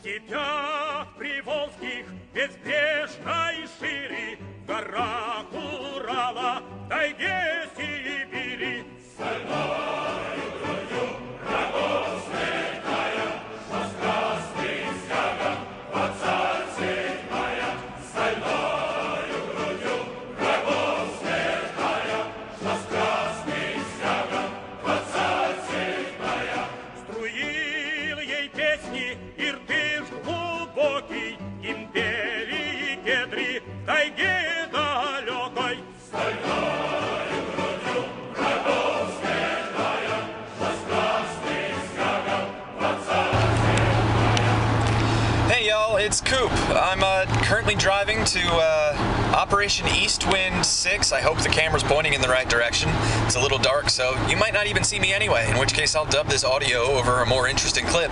степях приволжских, безбрежной шире, в горах Урала, в тайге Сибири. Стальною грудью врагов сметая, что с красным стягом под царь мая. Стальною грудью врагов сметая, что с красным стягом под царь мая. Струил ей песни иртыш глубокий, империи кедри в тайге далекой. Стальною грудью врагов сметая, что с красным стягом под царь мая. Hey y'all, it's Coop. I'm currently driving to Operation East Wind 6. I hope the camera's pointing in the right direction. It's a little dark, so you might not even see me anyway, in which case I'll dub this audio over a more interesting clip.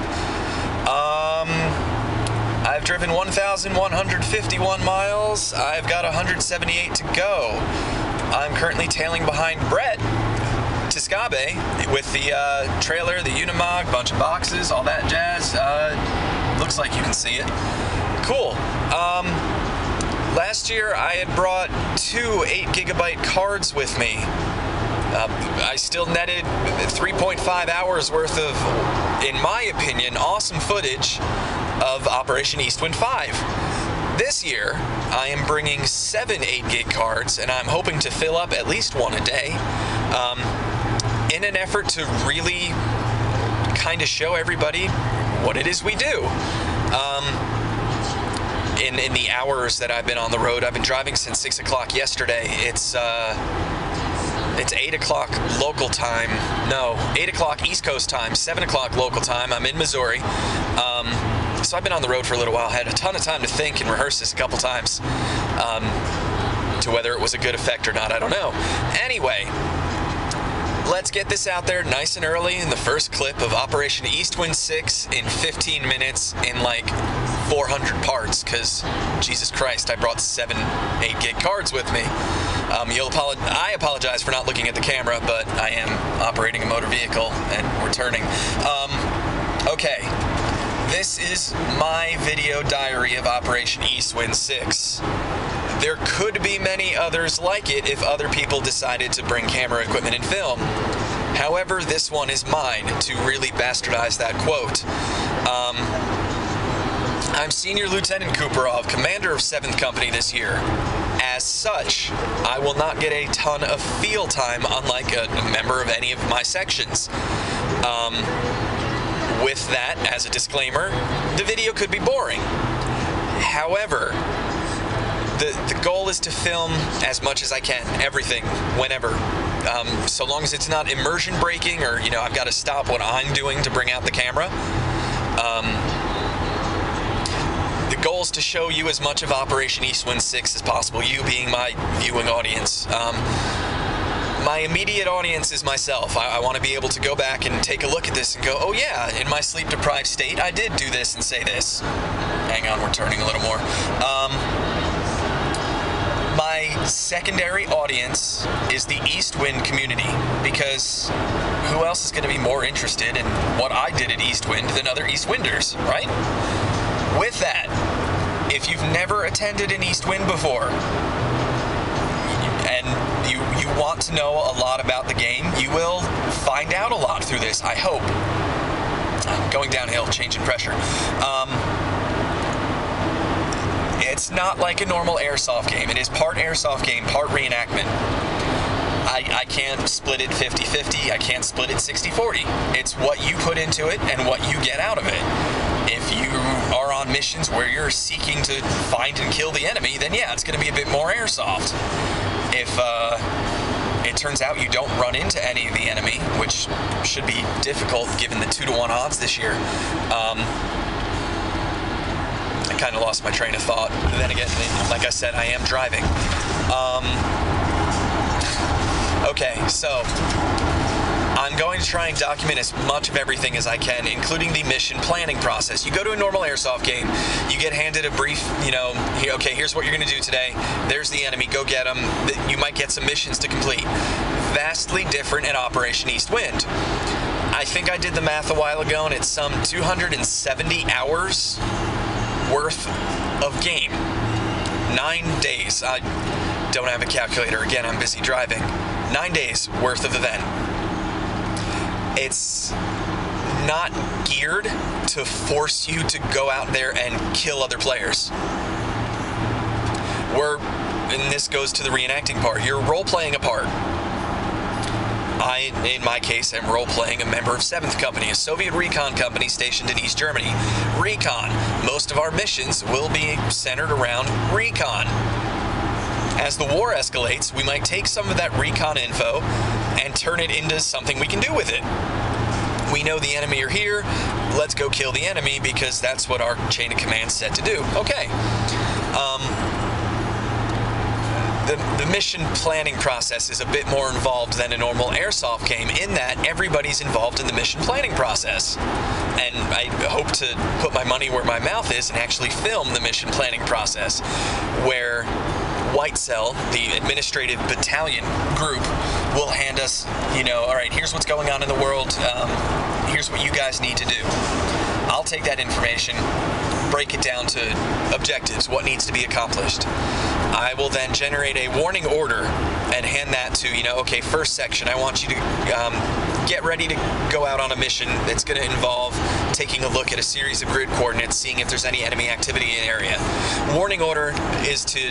I've driven 1,151 miles. I've got 178 to go. I'm currently tailing behind Brett to Scabe with the trailer, the Unimog, bunch of boxes, all that jazz. Looks like you can see it. Cool. Last year I had brought 2 8GB cards with me. I still netted 3.5 hours worth of, in my opinion, awesome footage of Operation Eastwind 5. This year, I am bringing 7 8GB cards, and I'm hoping to fill up at least one a day, in an effort to really kind of show everybody what it is we do. In the hours that I've been on the road, I've been driving since 6 o'clock yesterday. It's 8 o'clock local time. No, 8 o'clock East Coast time, 7 o'clock local time. I'm in Missouri. So I've been on the road for a little while. I had a ton of time to think and rehearse this a couple times. To whether it was a good effect or not, I don't know. Anyway, let's get this out there nice and early in the first clip of Operation Eastwind 6 in 15 minutes in like 400 parts, because Jesus Christ, I brought 7 8GB cards with me. I apologize for not looking at the camera, but I am operating a motor vehicle and returning. Okay, this is my video diary of Operation Eastwind 6. There could be many others like it if other people decided to bring camera equipment and film. However, this one is mine, to really bastardize that quote. I'm Senior Lieutenant Cooperov, Commander of 7th Company this year. As such, I will not get a ton of field time, unlike a member of any of my sections. With that, as a disclaimer, the video could be boring. However, the goal is to film as much as I can, everything, whenever. So long as it's not immersion breaking, or, you know, I've got to stop what I'm doing to bring out the camera. The goal is to show you as much of Operation Eastwind 6 as possible, you being my viewing audience. My immediate audience is myself. I want to be able to go back and take a look at this and go, oh yeah, in my sleep-deprived state, I did do this and say this. Hang on, we're turning a little more. My secondary audience is the Eastwind community, because who else is going to be more interested in what I did at Eastwind than other Eastwinders, right? With that, if you've never attended an Eastwind before, and you want to know a lot about the game, you will find out a lot through this, I hope. Going downhill, changing pressure. It's not like a normal airsoft game. It is part airsoft game, part reenactment. I can't split it 50-50. I can't split it 60-40. It's what you put into it and what you get out of it. If you are on missions where you're seeking to find and kill the enemy, then yeah, it's going to be a bit more airsoft. If it turns out you don't run into any of the enemy, which should be difficult given the 2-to-1 odds this year, I kind of lost my train of thought. But then again, like I said, I am driving. Okay, so I'm going to try and document as much of everything as I can, including the mission planning process. You go to a normal airsoft game, you get handed a brief, you know, okay, here's what you're going to do today. There's the enemy, go get them. You might get some missions to complete. Vastly different in Operation Eastwind. I think I did the math a while ago, and it's some 270 hours worth of game. 9 days. I don't have a calculator. Again, I'm busy driving. 9 days worth of event. It's not geared to force you to go out there and kill other players. And this goes to the reenacting part. You're role-playing a part. I, in my case, am role-playing a member of 7th Company, a Soviet recon company stationed in East Germany. Recon. Most of our missions will be centered around recon. As the war escalates, we might take some of that recon info and turn it into something we can do with it. We know the enemy are here, let's go kill the enemy because that's what our chain of command set to do. Okay. The mission planning process is a bit more involved than a normal airsoft game in that everybody's involved in the mission planning process. And I hope to put my money where my mouth is and actually film the mission planning process, where White Cell, the administrative battalion group, will hand us, all right, here's what's going on in the world, here's what you guys need to do. I'll take that information, break it down to objectives, what needs to be accomplished. I will then generate a warning order and hand that to, okay, first section, I want you to get ready to go out on a mission that's going to involve taking a look at a series of grid coordinates, seeing if there's any enemy activity in the area. Warning order is to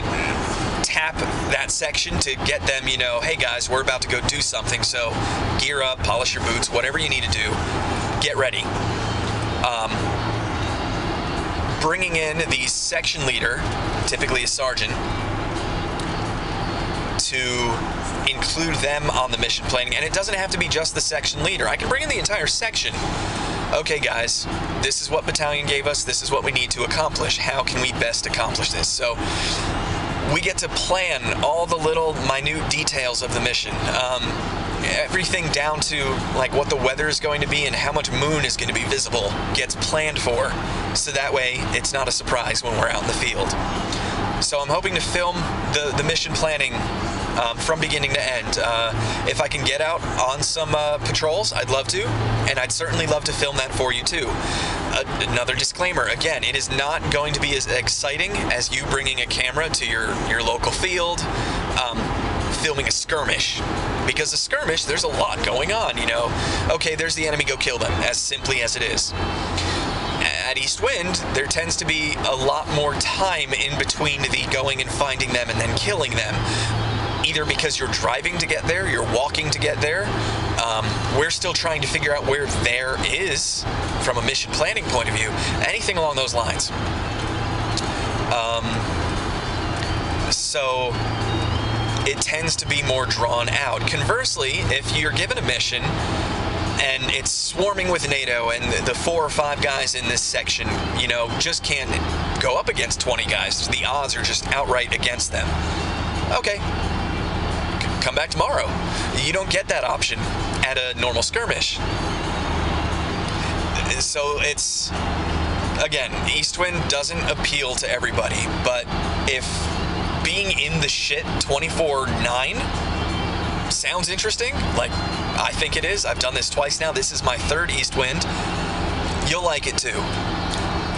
tap that section to get them, hey guys, we're about to go do something, so gear up, polish your boots, whatever you need to do, get ready. Bringing in the section leader, typically a sergeant, to include them on the mission planning, and it doesn't have to be just the section leader. I can bring in the entire section. Okay guys, this is what battalion gave us, this is what we need to accomplish. How can we best accomplish this? So we get to plan all the little minute details of the mission. Everything down to like what the weather is going to be and how much moon is going to be visible gets planned for, so that way it's not a surprise when we're out in the field. So I'm hoping to film the mission planning from beginning to end. If I can get out on some patrols, I'd love to, and I'd certainly love to film that for you too. Another disclaimer, again, it is not going to be as exciting as you bringing a camera to your local field, filming a skirmish. Because a skirmish, there's a lot going on, Okay, there's the enemy, go kill them, as simply as it is. At East Wind, there tends to be a lot more time in between the going and finding them and then killing them. Either because you're driving to get there, you're walking to get there. We're still trying to figure out where there is from a mission planning point of view. Anything along those lines. So it tends to be more drawn out. Conversely, if you're given a mission and it's swarming with NATO and the 4 or 5 guys in this section, just can't go up against 20 guys. The odds are just outright against them. Okay, come back tomorrow. You don't get that option at a normal skirmish. So it's, again, East Wind doesn't appeal to everybody, but if being in the shit 24/9 sounds interesting, like I think it is. I've done this twice now. This is my 3rd East Wind. You'll like it too.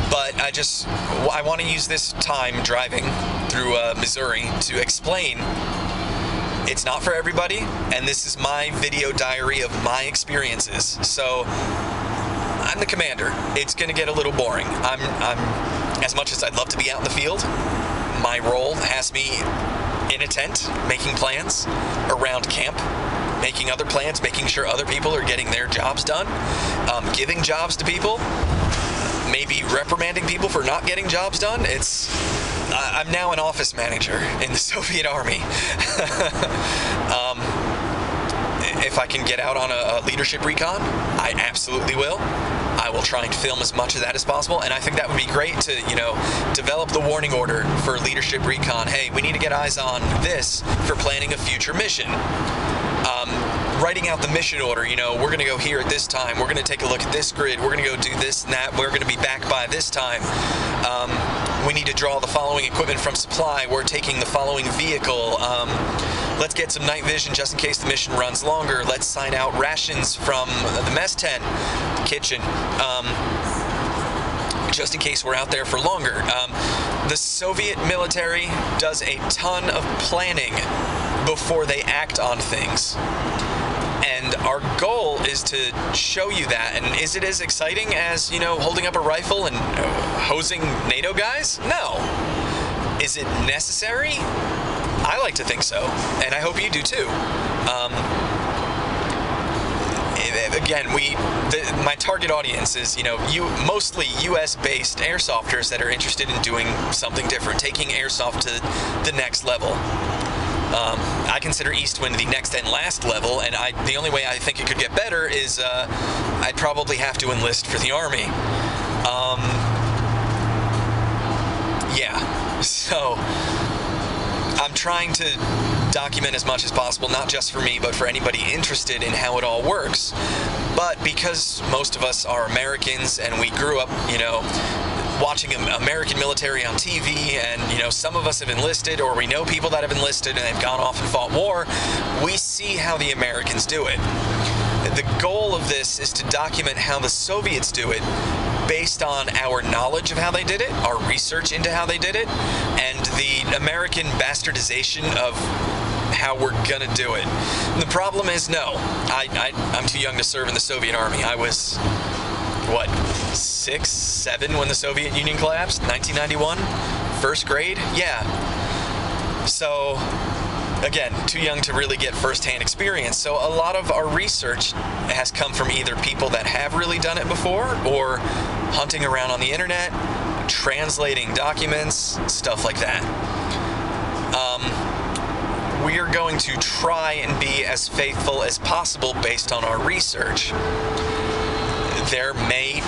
But I want to use this time driving through Missouri to explain it's not for everybody, and this is my video diary of my experiences. So I'm the commander. It's going to get a little boring. I'm as much as I'd love to be out in the field, my role has me in a tent, making plans around camp, making other plans, making sure other people are getting their jobs done, giving jobs to people, maybe reprimanding people for not getting jobs done. I'm now an office manager in the Soviet Army. If I can get out on a leadership recon, I absolutely will. I will try and film as much of that as possible, and I think that would be great to, develop the warning order for leadership recon. Hey, we need to get eyes on this for planning a future mission. Writing out the mission order, we're going to go here at this time, we're going to take a look at this grid, we're going to go do this and that, we're going to be back by this time. We need to draw the following equipment from supply, we're taking the following vehicle. let's get some night vision just in case the mission runs longer. Let's sign out rations from the mess tent, the kitchen, just in case we're out there for longer. The Soviet military does a ton of planning before they act on things. And our goal is to show you that. And is it as exciting as, you know, holding up a rifle and hosing NATO guys? No. Is it necessary? I like to think so, and I hope you do too. Again, my target audience is, you know, mostly US-based airsofters that are interested in doing something different, taking airsoft to the next level. I consider Eastwind the next and last level, and the only way I think it could get better is I'd probably have to enlist for the Army. Yeah, so I'm trying to document as much as possible, not just for me, but for anybody interested in how it all works. But because most of us are Americans and we grew up, you know, watching American military on TV, and, you know, some of us have enlisted, or we know people that have enlisted and they've gone off and fought war, we see how the Americans do it. The goal of this is to document how the Soviets do it based on our knowledge of how they did it, our research into how they did it, and the American bastardization of how we're gonna do it. The problem is, no, I'm too young to serve in the Soviet Army. I was, what, 6, 7 when the Soviet Union collapsed? 1991? First grade? Yeah. So, again, too young to really get first-hand experience. So a lot of our research has come from either people that have really done it before, or hunting around on the internet, translating documents, stuff like that. We are going to try and be as faithful as possible based on our research. There may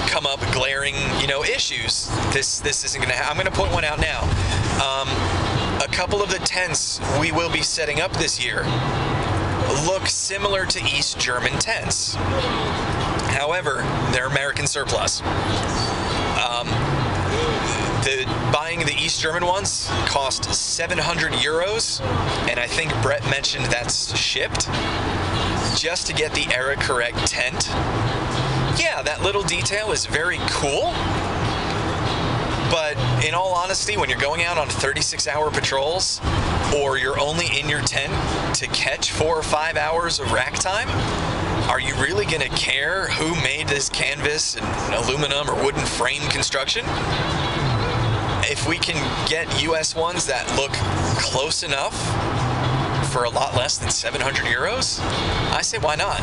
come up glaring, you know, issues. This isn't gonna I'm gonna point one out now. A couple of the tents we will be setting up this year look similar to East German tents. However, they're American surplus. Buying the East German ones cost 700 euros, and I think Brett mentioned that's shipped, just to get the era correct tent. Yeah, that little detail is very cool, but in all honesty, when you're going out on 36-hour patrols, or you're only in your tent to catch 4 or 5 hours of rack time, are you really gonna care who made this canvas and aluminum or wooden frame construction? If we can get US ones that look close enough for a lot less than 700 euros, I say why not?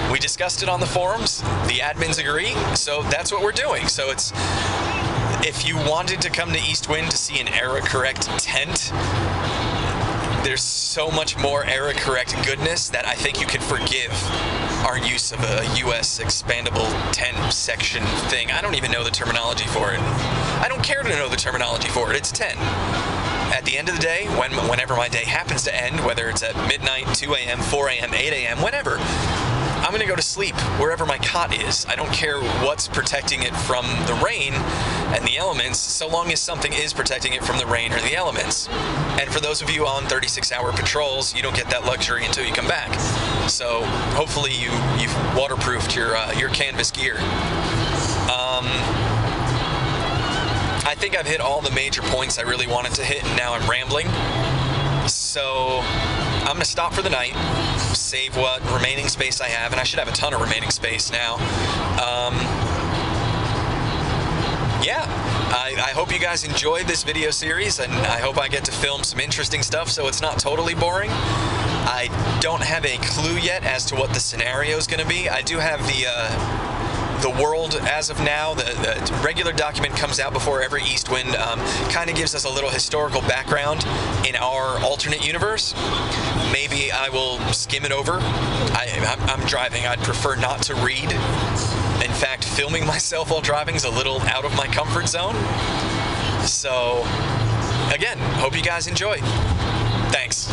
We discussed it on the forums, the admins agree, so that's what we're doing. So it's, if you wanted to come to Eastwind to see an era-correct tent, there's so much more era-correct goodness that I think you can forgive our use of a US expandable tent section thing. I don't even know the terminology for it. I don't care to know the terminology for it. It's a tent. At the end of the day, whenever my day happens to end, whether it's at midnight, 2 a.m., 4 a.m., 8 a.m., whenever, I'm gonna go to sleep wherever my cot is. I don't care what's protecting it from the rain and the elements, so long as something is protecting it from the rain or the elements. And for those of you on 36-hour patrols, you don't get that luxury until you come back. So hopefully you've waterproofed your canvas gear. I think I've hit all the major points I really wanted to hit, and now I'm rambling. So I'm gonna stop for the night, save what remaining space I have, and I should have a ton of remaining space now. Yeah, I hope you guys enjoyed this video series, and I hope I get to film some interesting stuff so it's not totally boring. I don't have a clue yet as to what the scenario is going to be. I do have the world as of now. The regular document comes out before every Eastwind. Kind of gives us a little historical background in our alternate universe. Maybe I will skim it over. I'm driving. I'd prefer not to read. In fact, filming myself while driving is a little out of my comfort zone. So, again, hope you guys enjoy. Thanks.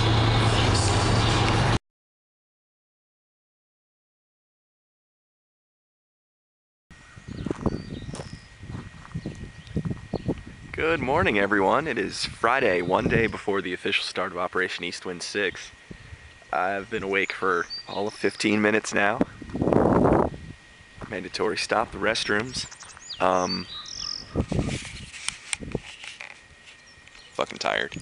Good morning, everyone. It is Friday, one day before the official start of Operation East Wind 6. I've been awake for all of 15 minutes now. Mandatory stop, the restrooms. Fucking tired.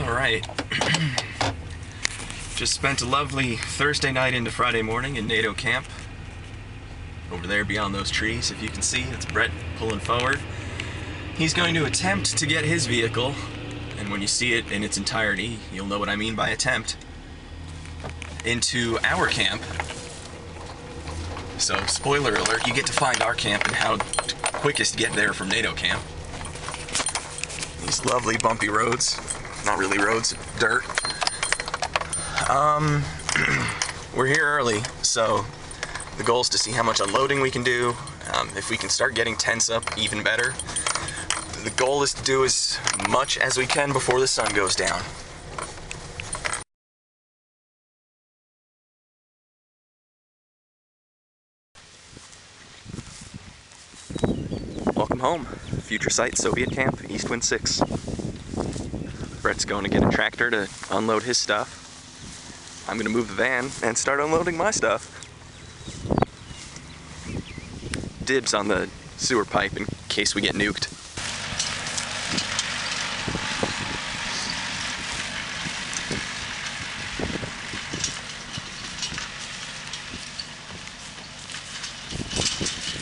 Alright. Just spent a lovely Thursday night into Friday morning in NATO camp. Over there beyond those trees, if you can see, it's Brett pulling forward. He's going to attempt to get his vehicle, and when you see it in its entirety, you'll know what I mean by attempt, into our camp. So, spoiler alert, you get to find our camp and how quickest to get there from NATO camp. These lovely bumpy roads. Not really roads, dirt. We're here early, so the goal is to see how much unloading we can do. If we can start getting tents up, even better. The goal is to do as much as we can before the sun goes down. Welcome home. Future site, Soviet camp, East Wind 6. Brett's going to get a tractor to unload his stuff. I'm going to move the van and start unloading my stuff. Dibs on the sewer pipe in case we get nuked.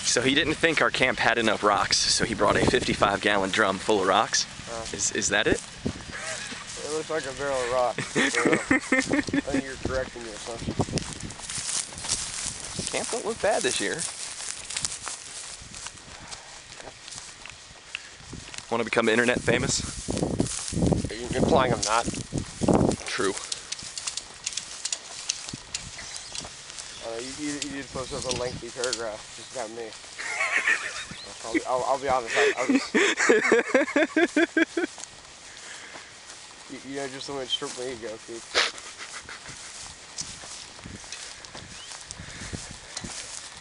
So he didn't think our camp had enough rocks, so he brought a 55-gallon drum full of rocks. Is that it? It looks like a barrel of rock. I think you're correcting your assumption. Camp don't look bad this year. Want to become internet famous? Are you implying I'm not? True. You did post up a lengthy paragraph just about me. I'll be honest. You know, just someone stripped my ego, Coop.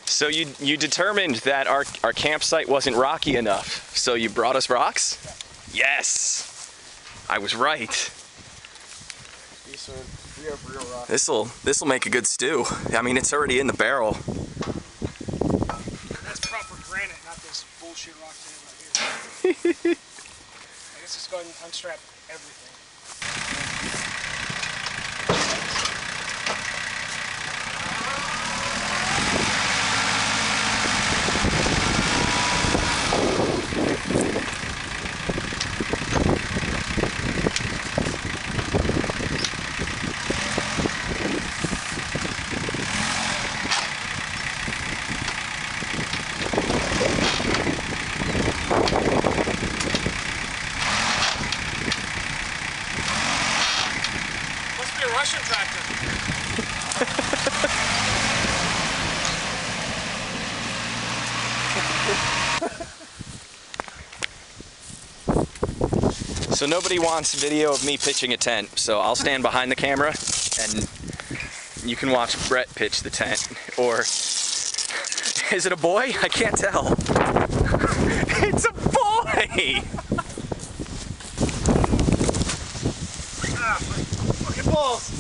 So you determined that our campsite wasn't rocky enough, so you brought us rocks? Yes! I was right. We have real rock. This'll make a good stew. I mean, it's already in the barrel. That's proper granite, not this bullshit rock they have right here. I guess let's go ahead and unstrap everything. Russian tractor. So nobody wants video of me pitching a tent, so I'll stand behind the camera and you can watch Brett pitch the tent. Or is it a boy? I can't tell. It's a boy! Fucking balls.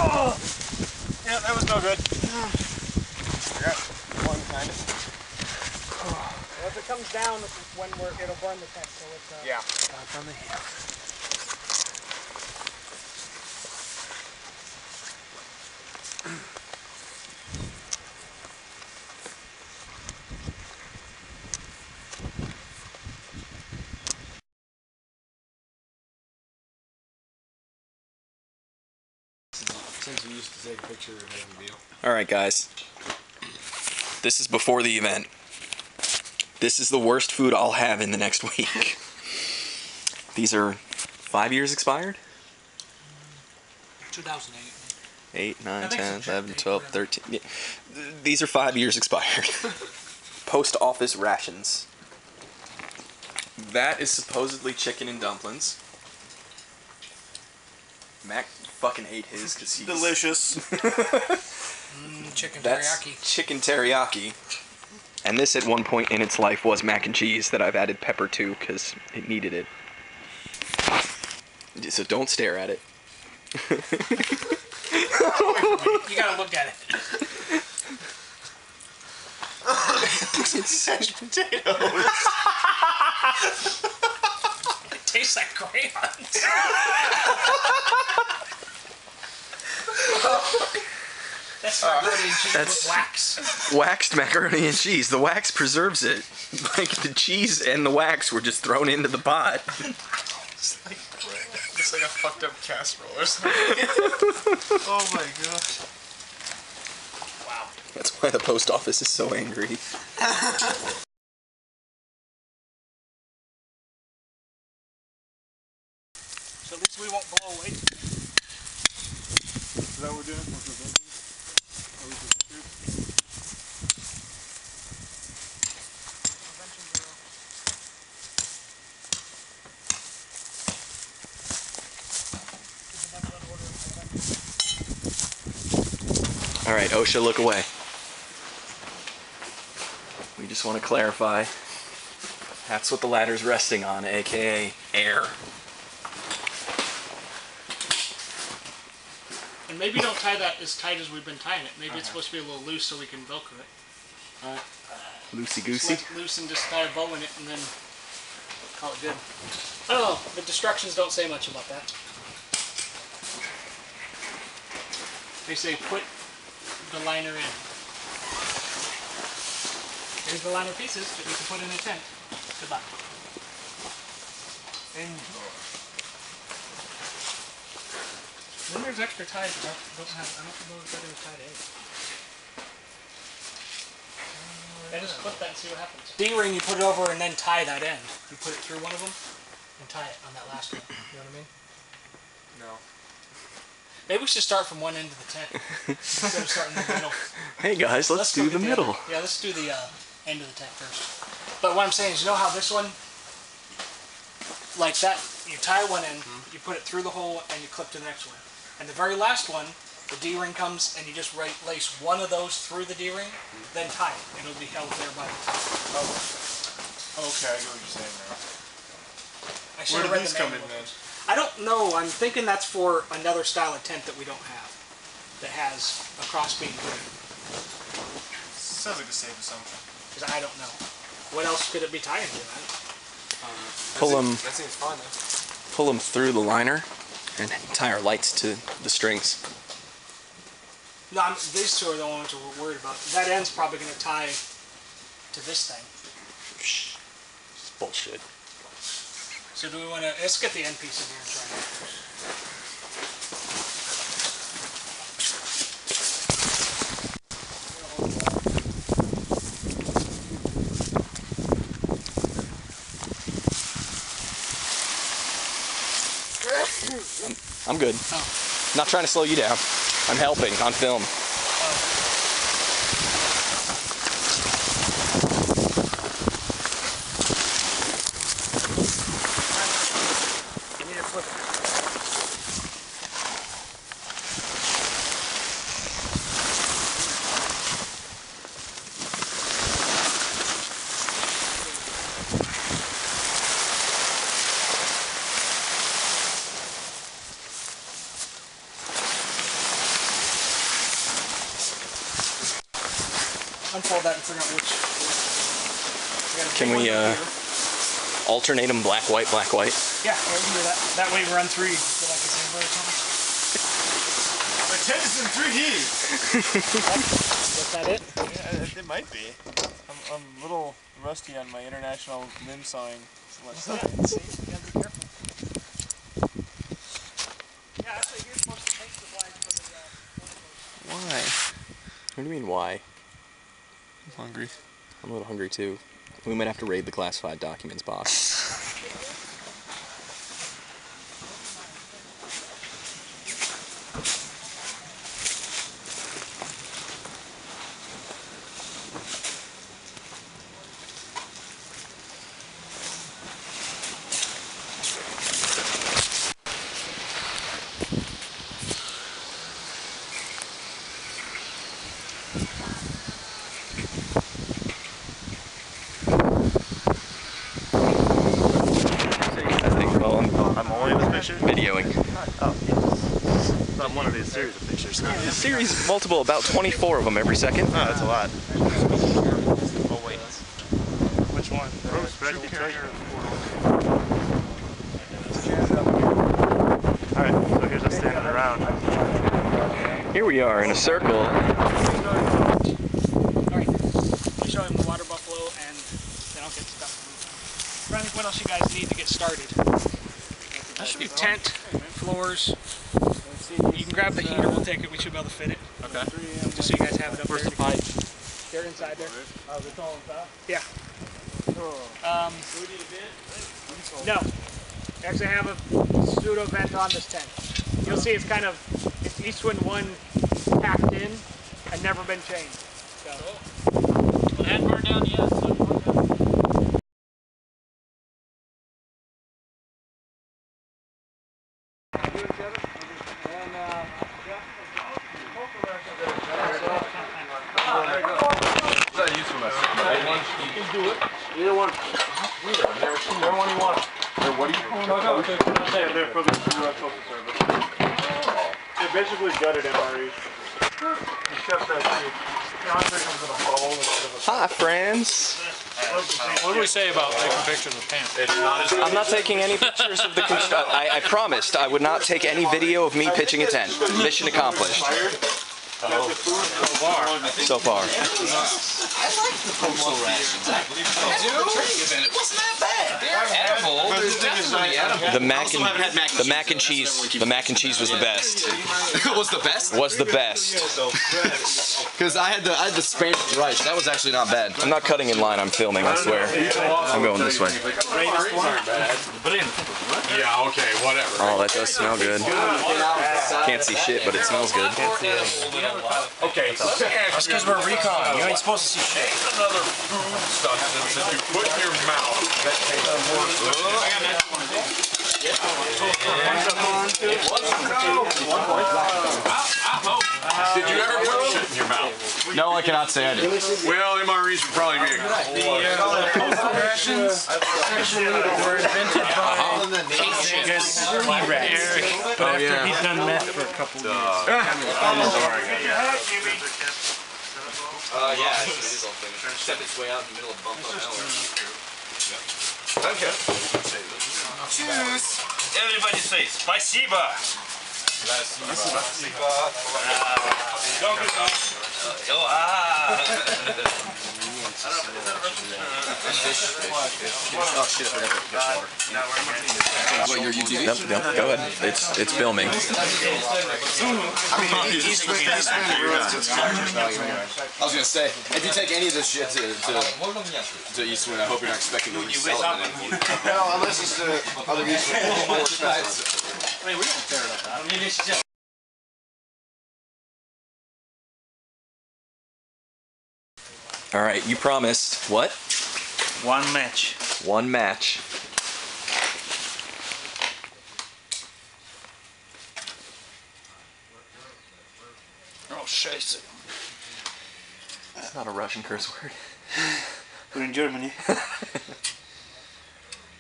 Oh. Yeah, that was no good. Yeah, one kind of. Well, if it comes down, when it'll burn the tent, so it's Yeah. on the hill. Since you used to take a picture of the view. Alright guys, this is before the event. This is the worst food I'll have in the next week. These are 5 years expired? 2008. 8, 9, I think 10, so. 11, 12, 13. Yeah. These are 5 years expired. Post office rations. That is supposedly chicken and dumplings. Mac fucking ate his because he's... Delicious. Chicken That's teriyaki. chicken teriyaki. And this at one point in its life was mac and cheese that I've added pepper to because it needed it. So don't stare at it. You gotta look at it. It's mashed potatoes. It tastes like crayons. That's macaroni and cheese with wax. Waxed macaroni and cheese. The wax preserves it. Like the cheese and the wax were just thrown into the pot. It's like a fucked up casserole or something. Oh my gosh. Wow. That's why the post office is so angry. So at least we won't blow away. Is that what we're doing? Alright, OSHA, look away. We just want to clarify. That's what the ladder's resting on, aka air. And maybe don't tie that as tight as we've been tying it. Maybe it's supposed to be a little loose so we can Velcro it. Alright. Loosey Just goosey. let it loose and just tie a bow in it and then call it good. I don't know. The instructions don't say much about that. They say put the liner in. Here's the liner pieces that you can put in a tent. Good luck. Enjoy. Then there's extra ties that I don't know if that was tied in. I just clip that and see what happens. D-ring, you put it over and then tie that end. You put it through one of them and tie it on that last one. You know what I mean? No. Maybe we should start from one end of the tent instead of starting in the middle. Hey guys, let's do go the get middle. other- Yeah, let's do the end of the tent first. But what I'm saying is, you know how this one, like that, you tie one end, you put it through the hole, and you clip to the next one. And the very last one, the D-ring comes, and you just lace one of those through the D-ring, then tie it. It'll be held there by the top. Oh. Okay, I get what you're saying now. I should Where have do read these the come in manual. then? I don't know. I'm thinking that's for another style of tent that we don't have, that has a crossbeam hood. Sounds like a safe assumption. Because I don't know. What else could it be tied into? Pull them That seems fun though. pull them through the liner and tie our lights to the strings. No, these two are the ones we're worried about. That end's probably going to tie to this thing. Shh. It's bullshit. So do we want to... Let's get the end piece in here and try it. I'm good. Oh. Not trying to slow you down. I'm helping on film. You need to flip it. Unfold that and figure out which. Can we alternate them black, white, black, white? Yeah, we can do that. That way we run three. Feel like a zebra or something. My tent is in 3D! Is that it? Yeah, it might be. I'm a little rusty on my international limb sawing stuff. See, you gotta be careful. Yeah, actually, you're supposed to take the flag for the Why? What do you mean, why? I'm hungry. I'm a little hungry too. We might have to raid the classified documents box. picture? Videoing. Oh. Not one of these series of pictures. The series multiple, about 24 of them every second. Oh, that's a lot. Oh wait. Which one? Alright, so here's us standing around. Here we are in a circle. Alright, let me show him the water buffalo and then I'll get stuff. I'm trying to think what else you guys need to get started. That should be tent, floors. You can grab the heater, we'll take it, we should be able to fit it. Okay. Just so you guys have it up Where's there. the pipe? They're inside there. Oh, it's all inside? Yeah. Do we need a bid? No. Actually I have a pseudo vent on this tent. You'll see it's kind of, it's east wind one packed in and never been changed. So. Well, it hadn't burned down yet. So Either one. I've never seen the one you want. What are you pulling out? They're for the social service. They basically gutted MREs. Except that the entree comes in a bowl instead of a... Hi, friends. what do we say about taking pictures of pants? I'm not taking any pictures of the I promised I would not take any video of me pitching a tent. Mission accomplished. So far. Postal rations. I do? It wasn't that bad. They're edible. There's definitely edible. The mac and cheese was the best. Was the best? Was the best. Because I had the Spanish rice. That was actually not bad. I'm not cutting in line. I'm filming. I swear. I'm going this way. Yeah, okay, whatever. Oh, that does smell good. Can't see shit, but it smells good. Okay, let me ask you. Because we're recon. You ain't supposed to see shit. Another food substance that you put in your mouth that tastes worse. Did you ever put shit in your mouth? No, I cannot say I did. Well, MREs would probably be a Postal rations actually were invented by Oh yeah. he'd done meth for a couple of years. Yeah, it is all finished. Except it's way out in the middle of Buffalo. Okay. Cheers. Everybody say спасибо. What, your YouTube? Nope, go ahead. It's filming. I was gonna say, if you take any of this shit to Eastwind, I hope you're not expecting to resell it. No, unless it's the other Eastwind. More expensive. I mean, we don't tear it up. I mean, it's just... All right, you promised what? One match. One match. Oh shit. It's not a Russian curse word. We're in Germany.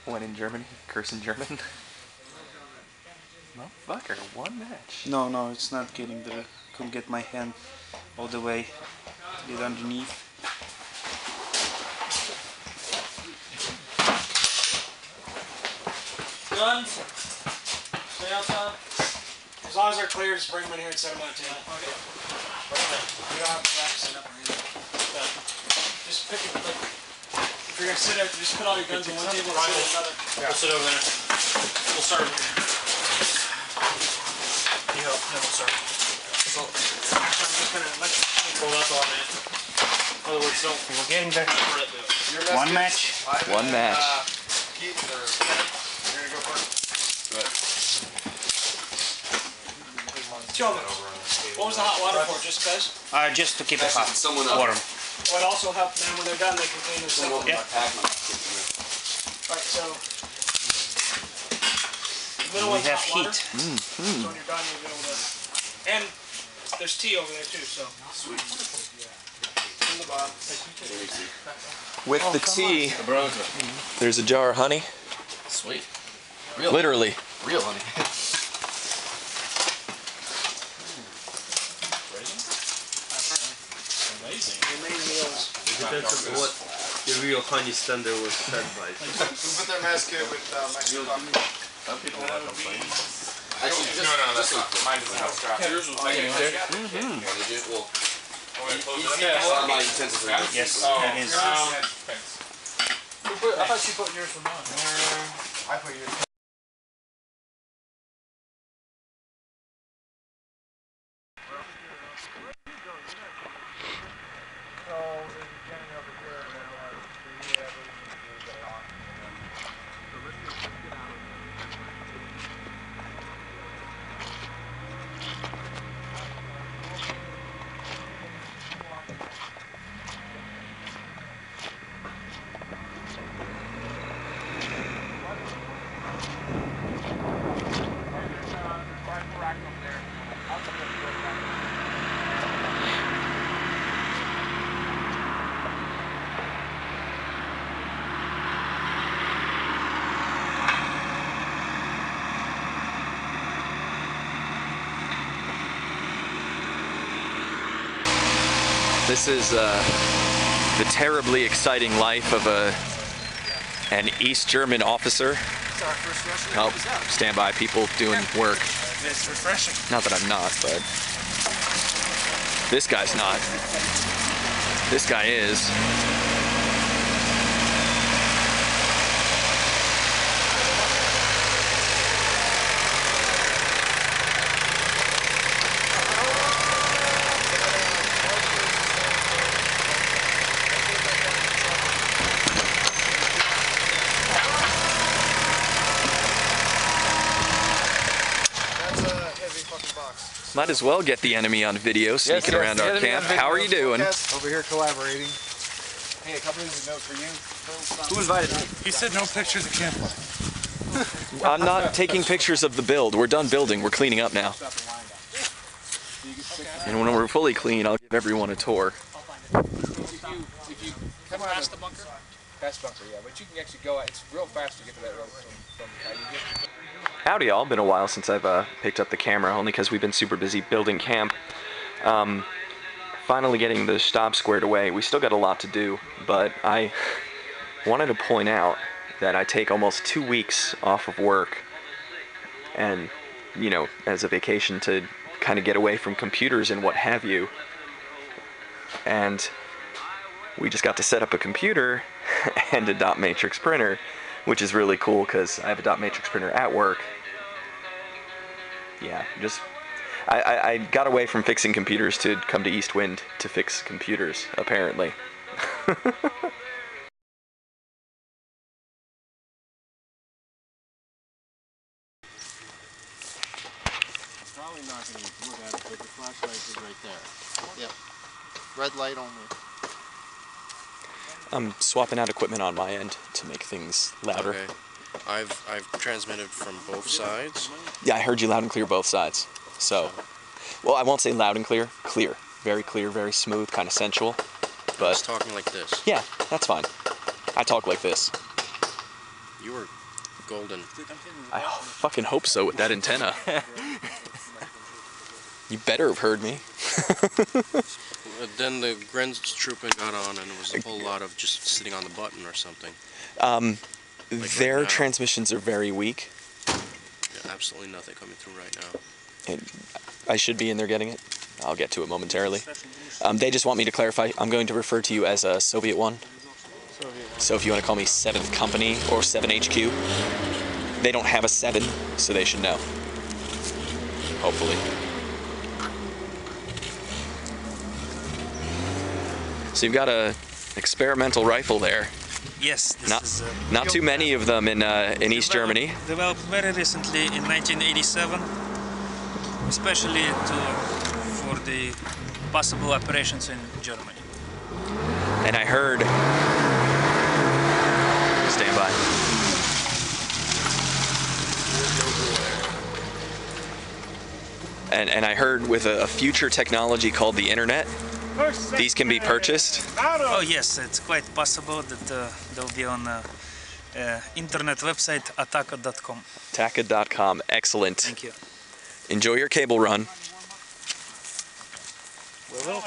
When in Germany, curse in German. Motherfucker, one match. No, it's not getting there. Couldn't get my hand all the way to get underneath. Guns. Stay outside. As long as they're clear, just bring them in here and set them on a table. Okay. We don't have to rack set up or anything. Just pick it. Like, if you're gonna sit out, just put all your guns on one table and sit on another. We'll sit over there. We'll start over here. You help, then we'll start. So, I'm just gonna let you pull that on, man. Otherwise, don't. We're getting there. One match. One match. Joe, what was the hot water for? Just because? Just to keep it hot. Warm. Well, it also helped them when they're done, they contain their stuff. Yeah. Alright, so. The middle We one's have hot water. heat. So when you're done, you'll be able to. And there's tea over there too, so. Sweet. In the bottom. With the tea, there's a jar of honey. Sweet. Literally. Real honey. Amazing. Depends on what the real honey standard was set by. Who put their mask in with Mexican coffee? Some people will complain. Actually, No, that's not. Mine doesn't have straps. Yours was like Well, my utensils are good. Yes, Oh, it is. thanks. I thought you put yours from mine. I put yours. This is the terribly exciting life of an East German officer. Help stand by people doing work. It's refreshing. Not that I'm not, but this guy's not. This guy is. Might as well get the enemy on video sneaking around our camp. How are you doing? Over here collaborating. Hey, a couple of notes for you. Who invited me? He said no pictures of campfire. I'm not taking pictures of the build. We're done building. We're cleaning up now. And when we're fully clean, I'll give everyone a tour. If you come out Past the bunker? past bunker, yeah, but you can actually go out. It's real fast to get to that road from how you get. Howdy y'all, been a while since I've picked up the camera, only because we've been super busy building camp. Finally getting the stop squared away. We still got a lot to do, but I wanted to point out that I take almost 2 weeks off of work and, you know, as a vacation to kind of get away from computers and what have you. And we just got to set up a computer and a dot matrix printer, which is really cool because I have a dot matrix printer at work. Yeah, just I got away from fixing computers to come to East Wind to fix computers, apparently. Probably not going to look at it, but the flashlight is right there. Yep. Red light only. I'm swapping out equipment on my end to make things louder. Okay. I've transmitted from both sides. Yeah, I heard you loud and clear both sides. So, well, I won't say loud and clear. Clear. Very clear, very smooth, kind of sensual. I was But talking like this. yeah, that's fine. I talk like this. You were golden. I fucking hope so with that antenna. You better have heard me. Then the Grenztruppen got on and it was a whole lot of just sitting on the button or something. Their right now. transmissions are very weak. Yeah, absolutely nothing coming through right now. And I should be in there getting it. I'll get to it momentarily. They just want me to clarify. I'm going to refer to you as a Soviet one. So if you want to call me 7th Company or 7HQ, they don't have a 7, so they should know. Hopefully. So you've got a experimental rifle there. Yes, this Not, is not too many of them in East Germany. developed very recently in 1987, especially for the possible operations in Germany. And I heard... Stand by. And I heard with a future technology called the internet, these can be purchased. Oh yes, it's quite possible that they'll be on internet website ataka.com. Taka.com. Excellent. Thank you. Enjoy your cable run. We will.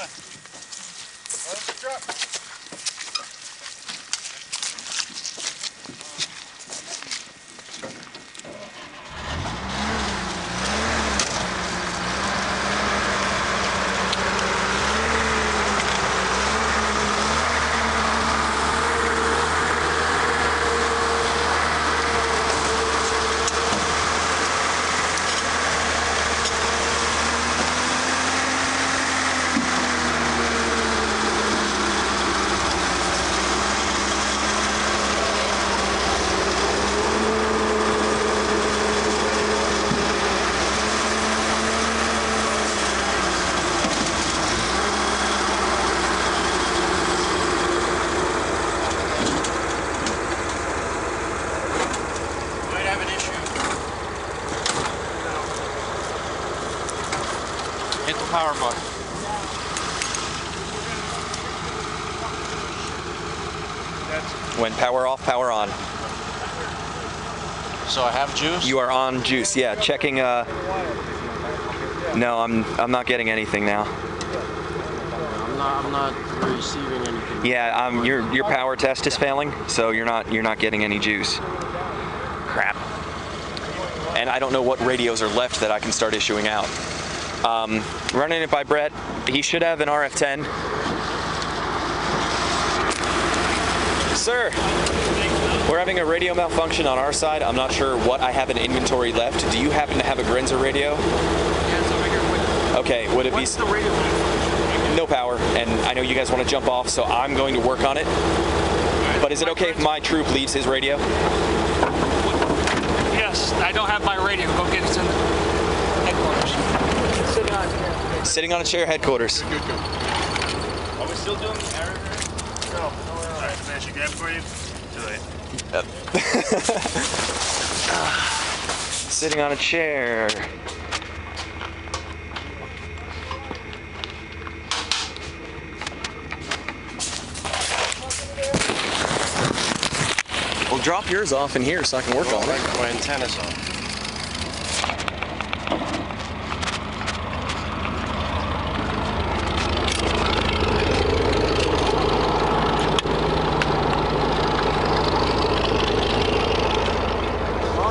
Hit the power button. When power off, power on. So I have juice? You are on juice. Yeah, checking. No, I'm not getting anything now. I'm not receiving anything. Yeah, your power test is failing, so you're not getting any juice. Crap. And I don't know what radios are left that I can start issuing out. Running it by Brett. He should have an RF10. Sir, we're having a radio malfunction on our side. I'm not sure what I have in inventory left. Do you happen to have a Grenzer radio? Yeah, it's over here. Okay, would it be... What's the radio malfunction? No power, and I know you guys want to jump off, so I'm going to work on it. But is it okay if my troop leaves his radio? Yes, I don't have my radio. Go get it in the headquarters. Sitting on a chair. Sitting on a chair, headquarters. Are we still doing the error? No. Alright, can I actually grab for you? Too late. Sitting on a chair. Well, drop yours off in here so I can work on it. My antenna's on.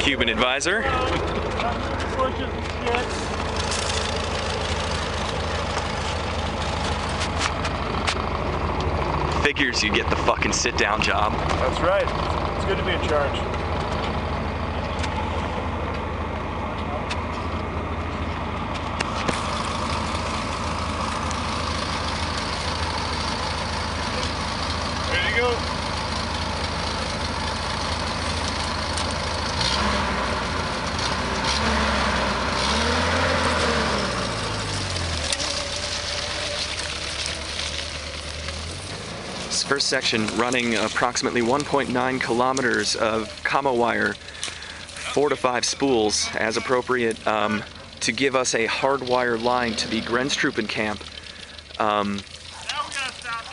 Cuban advisor. Figures you get the fucking sit-down job. That's right. It's good to be in charge. Ready to go. This first section running approximately 1.9 kilometers of commo wire, 4 to 5 spools as appropriate, to give us a hardwire line to the Grenztruppen camp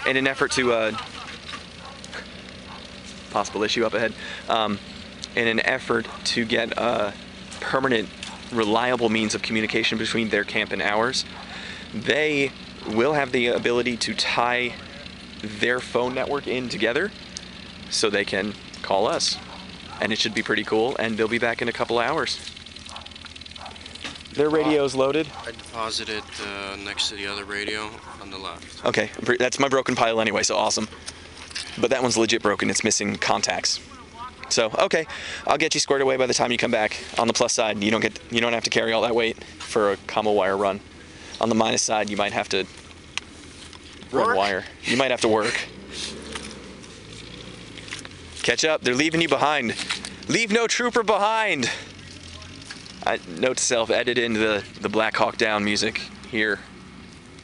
in an effort to possible issue up ahead, in an effort to get a permanent, reliable means of communication between their camp and ours. They will have the ability to tie their phone network in together so they can call us, and it should be pretty cool, and they'll be back in a couple hours. Their radio's loaded. I deposited next to the other radio on the left. Okay, that's my broken pile anyway, so awesome. But that one's legit broken, it's missing contacts. So, okay, I'll get you squared away by the time you come back. On the plus side, you don't have to carry all that weight for a commo wire run. On the minus side, you might have to run wire. You might have to work. Catch up, they're leaving you behind. Leave no trooper behind. Note to self, edit in the Black Hawk Down music here,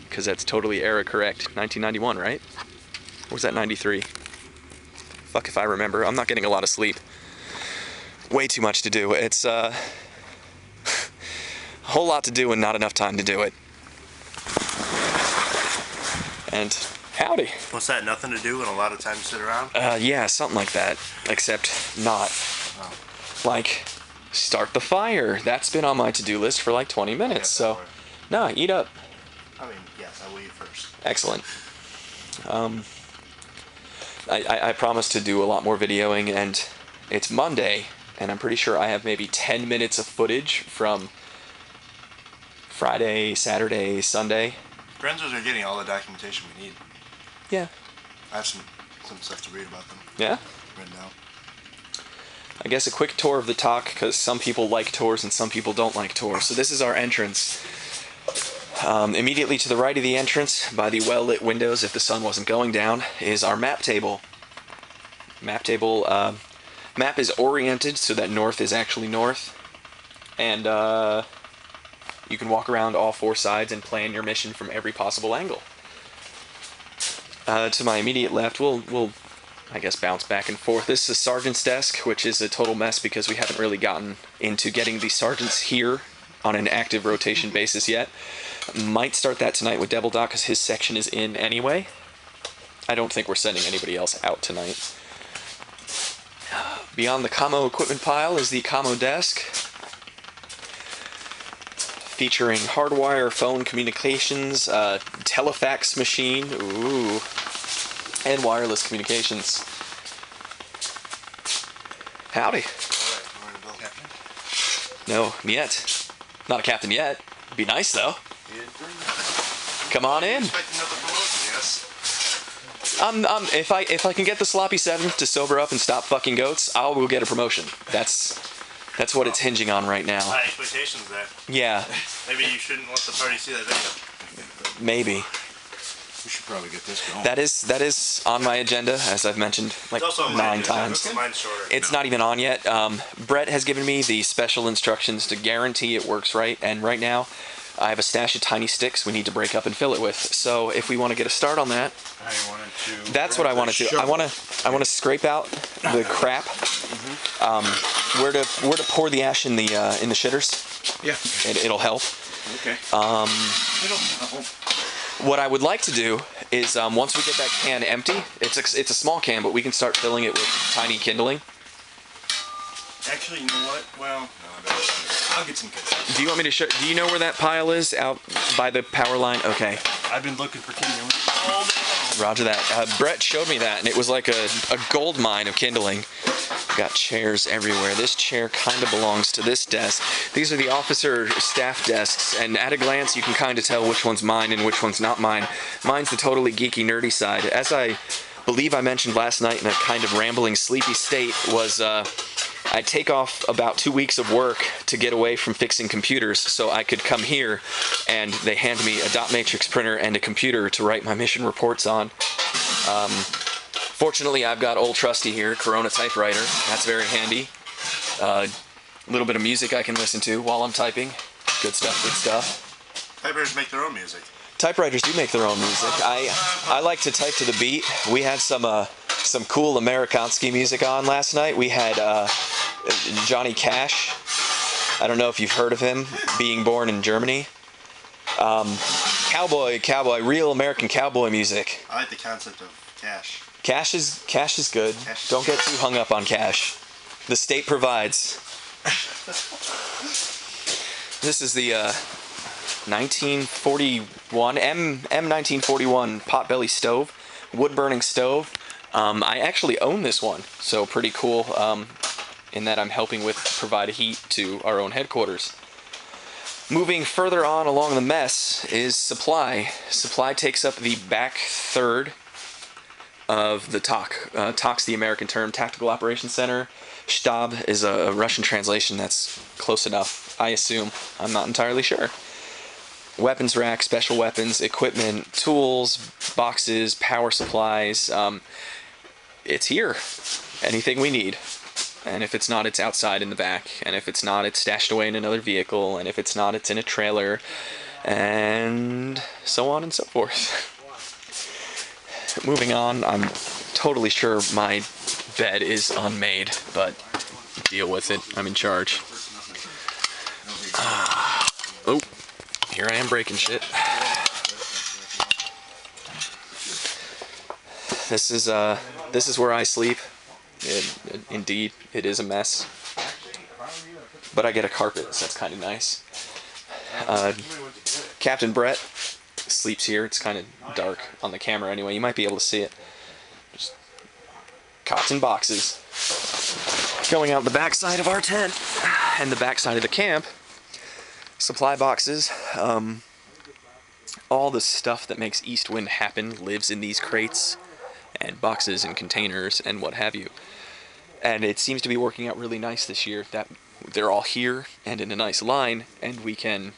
because that's totally era correct. 1991, right? Or was that 93? Fuck if I remember. I'm not getting a lot of sleep. Way too much to do. It's a whole lot to do and not enough time to do it. And Howdy. What's that, nothing to do and a lot of time to sit around? Yeah, something like that. Except not. Oh. Like, start the fire. That's been on my to-do list for like 20 minutes, so... No, eat up. I mean, yes, I will eat first. Excellent. I promised to do a lot more videoing, and it's Monday, and I'm pretty sure I have maybe 10 minutes of footage from Friday, Saturday, Sunday. Grenzos are getting all the documentation we need. Yeah. I have some stuff to read about them. Yeah? Right now. I guess a quick tour of the talk, because some people like tours and some people don't like tours. So this is our entrance. Immediately to the right of the entrance, by the well-lit windows, if the sun wasn't going down, is our map table. Map is oriented so that north is actually north. And you can walk around all four sides and plan your mission from every possible angle. To my immediate left, we'll I guess bounce back and forth. This is a sergeant's desk, which is a total mess because we haven't really gotten into getting the sergeants here on an active rotation basis yet. Might start that tonight with Devil Doc because his section is in anyway. I don't think we're sending anybody else out tonight. Beyond the commo equipment pile is the commo desk, featuring hardwire phone communications, telefax machine, ooh, and wireless communications. Howdy. No, yet. Not a captain yet. Be nice though. Come on in. If I can get the sloppy 7th to sober up and stop fucking goats, I will get a promotion. That's what it's hinging on right now. High expectations there. Yeah. Maybe you shouldn't let the party see that video. Maybe. We should probably get this going. That is on my agenda, as I've mentioned like 9 times. Mine's shorter. It's not even on yet. Brett has given me the special instructions to guarantee it works right, and right now I have a stash of tiny sticks we need to break up and fill it with. So if we want to get a start on that, that's what I want to do. I want to scrape out the crap. Where to pour the ash in the shitters? Yeah. It'll help. Okay. What I would like to do is once we get that can empty, it's a small can, but we can start filling it with tiny kindling. Actually, you know what? Well, no, I'll get some kindling. Do you want me to show? Do you know where that pile is out by the power line? Okay. I've been looking for kindling all day long. Roger that. Brett showed me that, and it was like a gold mine of kindling. Got chairs everywhere. This chair kind of belongs to this desk. These are the officer staff desks, and at a glance you can kind of tell which one's mine and which one's not mine. Mine's the totally geeky, nerdy side. As I believe I mentioned last night in a kind of rambling, sleepy state, was I take off about 2 weeks of work to get away from fixing computers so I could come here, and they hand me a dot matrix printer and a computer to write my mission reports on. Fortunately, I've got old trusty here, Corona typewriter. That's very handy. A little bit of music I can listen to while I'm typing. Good stuff, good stuff. Typewriters make their own music. Typewriters do make their own music. I like to type to the beat. We had some cool Amerikansky music on last night. We had Johnny Cash. I don't know if you've heard of him, being born in Germany. Cowboy, real American cowboy music. I like the concept of cash. Cash is good. Don't get too hung up on cash. The state provides. This is the 1941 M1941 potbelly stove, wood burning stove. I actually own this one, so pretty cool. In that I'm helping with provide heat to our own headquarters. Moving further on along the mess is supply. Supply takes up the back third of the TOC. TOC's the American term, Tactical Operations Center. Stab is a Russian translation that's close enough, I assume. I'm not entirely sure. Weapons rack, special weapons, equipment, tools, boxes, power supplies. It's here. Anything we need. And if it's not, it's outside in the back. And if it's not, it's stashed away in another vehicle. And if it's not, it's in a trailer. And so on and so forth. Moving on, I'm totally sure my bed is unmade, but deal with it. I'm in charge. Oh, here I am breaking shit. This is where I sleep. Indeed, it is a mess. But I get a carpet, so that's kind of nice. Captain Brett sleeps here. It's kind of dark on the camera anyway. You might be able to see it. Just cots and boxes. Going out the back side of our tent and the back side of the camp. Supply boxes. All the stuff that makes East Wind happen lives in these crates and boxes and containers and what have you. And it seems to be working out really nice this year that they're all here and in a nice line, and we can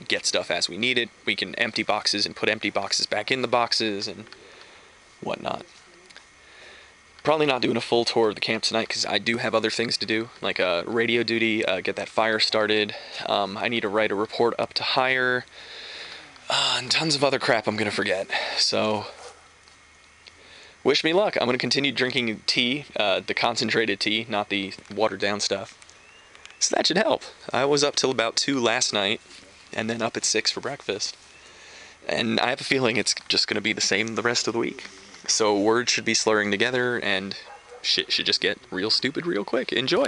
get stuff as we need it. We can empty boxes and put empty boxes back in the boxes and whatnot. Probably not doing a full tour of the camp tonight because I do have other things to do, like radio duty, get that fire started. I need to write a report up to hire, and tons of other crap I'm going to forget. So, wish me luck. I'm going to continue drinking tea, the concentrated tea, not the watered down stuff. So that should help. I was up till about 2 last night, and then up at 6 for breakfast. And I have a feeling it's just going to be the same the rest of the week. So words should be slurring together, and shit should just get real stupid real quick. Enjoy!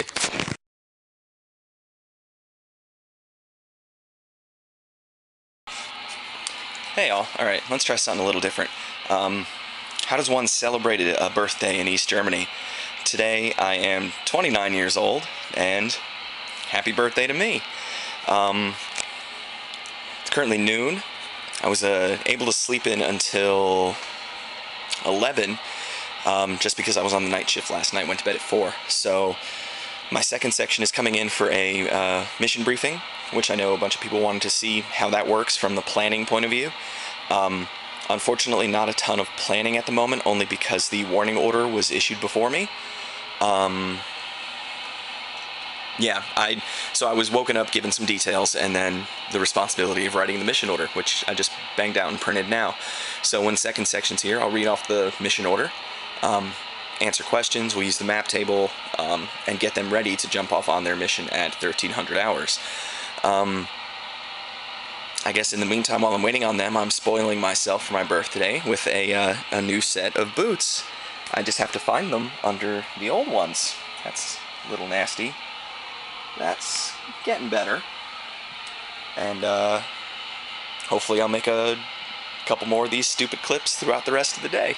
Hey all, alright, let's try something a little different. How does one celebrate a birthday in East Germany? Today I am 29 years old, and happy birthday to me. It's currently noon. I was able to sleep in until 11, just because I was on the night shift last night, went to bed at 4. So my second section is coming in for a mission briefing, which I know a bunch of people wanted to see how that works from the planning point of view. Unfortunately, not a ton of planning at the moment, only because the warning order was issued before me. Yeah, so I was woken up, given some details, and then the responsibility of writing the mission order, which I just banged out and printed now. So when second section's here, I'll read off the mission order, answer questions, we'll use the map table, and get them ready to jump off on their mission at 1300 hours. I guess in the meantime, while I'm waiting on them, I'm spoiling myself for my birthday with a new set of boots. I just have to find them under the old ones. That's a little nasty. That's getting better, and hopefully I'll make a couple more of these stupid clips throughout the rest of the day.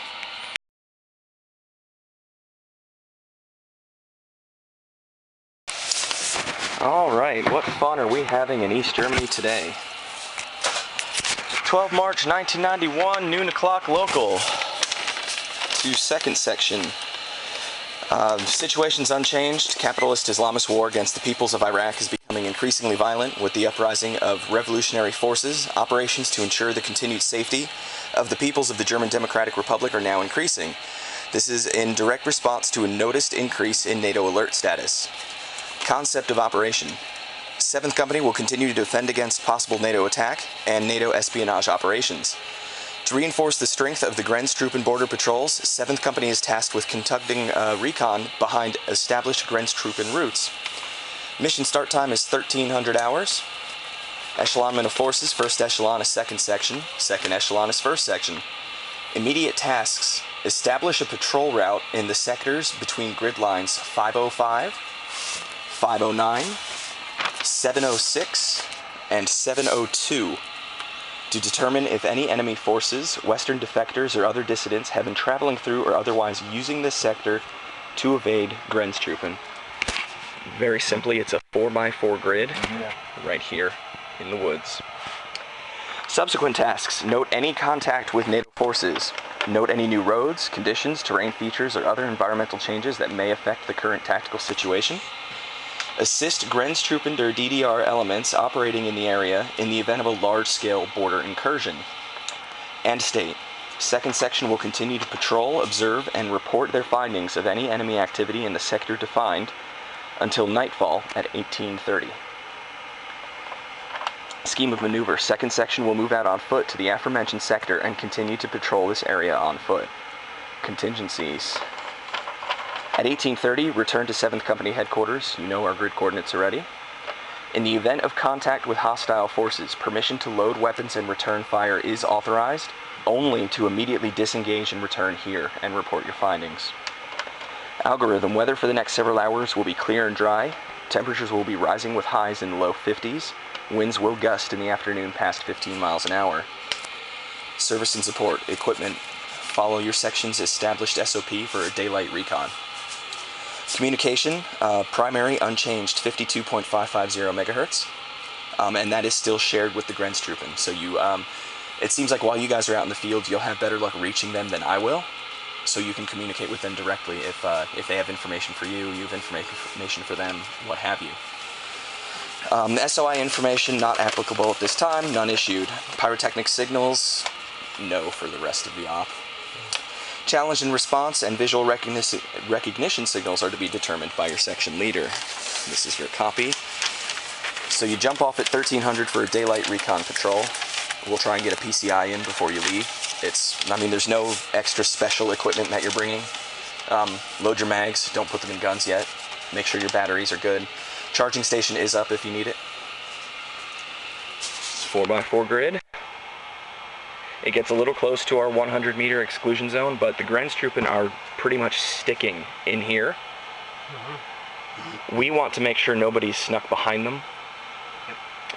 Alright, what fun are we having in East Germany today? 12 March 1991, noon o'clock local, to second section. Situation's unchanged. Capitalist Islamist war against the peoples of Iraq is becoming increasingly violent with the uprising of revolutionary forces. Operations to ensure the continued safety of the peoples of the German Democratic Republic are now increasing. This is in direct response to a noticed increase in NATO alert status. Concept of operation. 7th Company will continue to defend against possible NATO attack and NATO espionage operations. To reinforce the strength of the Grenztruppen border patrols, 7th Company is tasked with conducting recon behind established Grenztruppen routes. Mission start time is 1300 hours. Echelonment of forces, first echelon is second section, second echelon is first section. Immediate tasks: establish a patrol route in the sectors between grid lines 505, 509, 706, and 702. To determine if any enemy forces, Western defectors, or other dissidents have been traveling through or otherwise using this sector to evade Grenztruppen. Very simply, it's a 4x4 grid right here in the woods. Subsequent tasks: note any contact with NATO forces. Note any new roads, conditions, terrain features, or other environmental changes that may affect the current tactical situation. Assist Grenztruppen der DDR elements operating in the area in the event of a large-scale border incursion. End state. Second section will continue to patrol, observe, and report their findings of any enemy activity in the sector defined until nightfall at 1830. Scheme of maneuver. Second section will move out on foot to the aforementioned sector and continue to patrol this area on foot. Contingencies. At 1830, return to 7th Company headquarters. You know our grid coordinates already. In the event of contact with hostile forces, permission to load weapons and return fire is authorized, only to immediately disengage and return here and report your findings. Algorithm: weather for the next several hours will be clear and dry. Temperatures will be rising with highs in the low 50s. Winds will gust in the afternoon past 15 miles an hour. Service and support. Equipment: follow your section's established SOP for a daylight recon. Communication: primary unchanged 52.550 megahertz, and that is still shared with the Grenztruppen. So it seems like while you guys are out in the field, you'll have better luck reaching them than I will. So you can communicate with them directly if they have information for you, you have information for them, what have you. SOI information not applicable at this time, none issued. Pyrotechnic signals, no for the rest of the op. Challenge and response and visual recognition signals are to be determined by your section leader. This is your copy. So you jump off at 1300 for a daylight recon patrol. We'll try and get a PCI in before you leave. There's no extra special equipment that you're bringing. Load your mags, don't put them in guns yet. Make sure your batteries are good. Charging station is up if you need it. It's 4x4 grid. It gets a little close to our 100 meter exclusion zone, but the Grenztruppen are pretty much sticking in here. We want to make sure nobody's snuck behind them.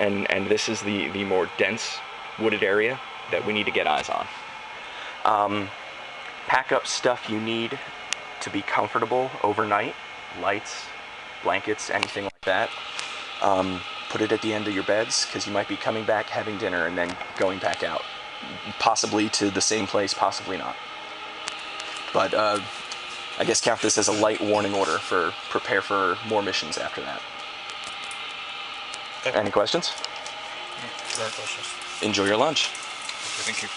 And this is the more dense wooded area that we need to get eyes on. Pack up stuff you need to be comfortable overnight. Lights, blankets, anything like that. Put it at the end of your beds, because you might be coming back, having dinner, and then going back out. Possibly to the same place, possibly not. But I guess count this as a light warning order for prepare for more missions after that. Okay. Any questions? No questions. Enjoy your lunch. Thank you.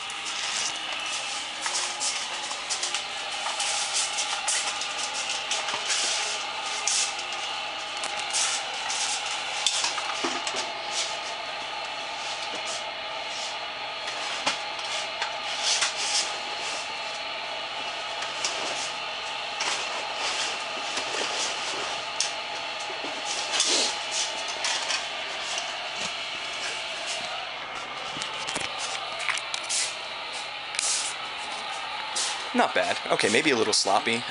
Not bad. Okay, maybe a little sloppy.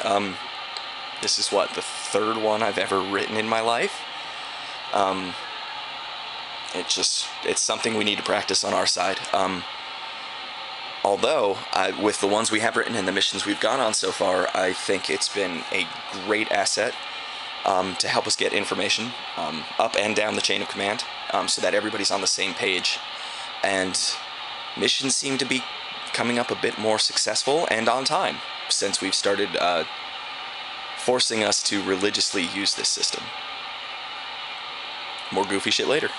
This is what, the third one I've ever written in my life. It's something we need to practice on our side. Although, with the ones we have written and the missions we've gone on so far, I think it's been a great asset to help us get information up and down the chain of command, so that everybody's on the same page. And missions seem to be coming up a bit more successful and on time since we've started forcing us to religiously use this system. More goofy shit later.